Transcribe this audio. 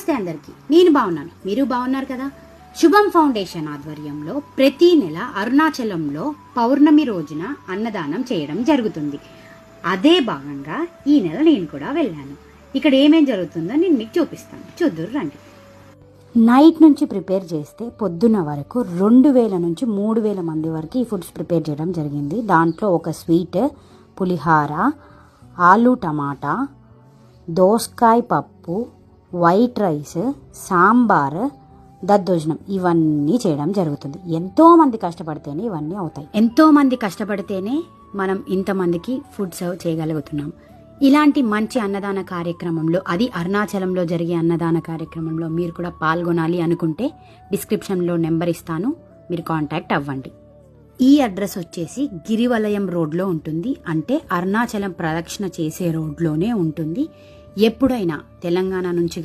నమస్తే అందరికీ, నేను బాగున్నాను, మీరు బాగున్నారు కదా. శుభం ఫౌండేషన్ ఆధ్వర్యంలో ప్రతి నెల అరుణాచలంలో పౌర్ణమి రోజున అన్నదానం చేయడం జరుగుతుంది. అదే భాగంగా ఈ నెల నేను కూడా వెళ్ళాను. ఇక్కడ ఏమేం జరుగుతుందో నేను మీకు చూపిస్తాను, చూద్దురు రండి. నైట్ నుంచి ప్రిపేర్ చేస్తే పొద్దున వరకు 2000 నుంచి 3000 మంది వరకు ఈ ఫుడ్స్ ప్రిపేర్ చేయడం జరిగింది. దాంట్లో ఒక స్వీట్, పులిహార, ఆలు టమాటా, దోసకాయ పప్పు, వైట్ రైస్, సాంబార్, దద్దోజనం ఇవన్నీ చేయడం జరుగుతుంది. ఎంతో మంది కష్టపడితేనే ఇవన్నీ అవుతాయి. ఎంతో మంది కష్టపడితేనే మనం ఇంతమందికి ఫుడ్ సర్వ్ చేయగలుగుతున్నాం. ఇలాంటి మంచి అన్నదాన కార్యక్రమంలో, అది అరుణాచలంలో జరిగే అన్నదాన కార్యక్రమంలో మీరు కూడా పాల్గొనాలి అనుకుంటే డిస్క్రిప్షన్లో నెంబర్ ఇస్తాను, మీరు కాంటాక్ట్ అవ్వండి. ఈ అడ్రస్ వచ్చేసి గిరివలయం రోడ్లో ఉంటుంది, అంటే అరుణాచలం ప్రదక్షిణ చేసే రోడ్లోనే ఉంటుంది. ఎప్పుడైనా తెలంగాణ నుంచి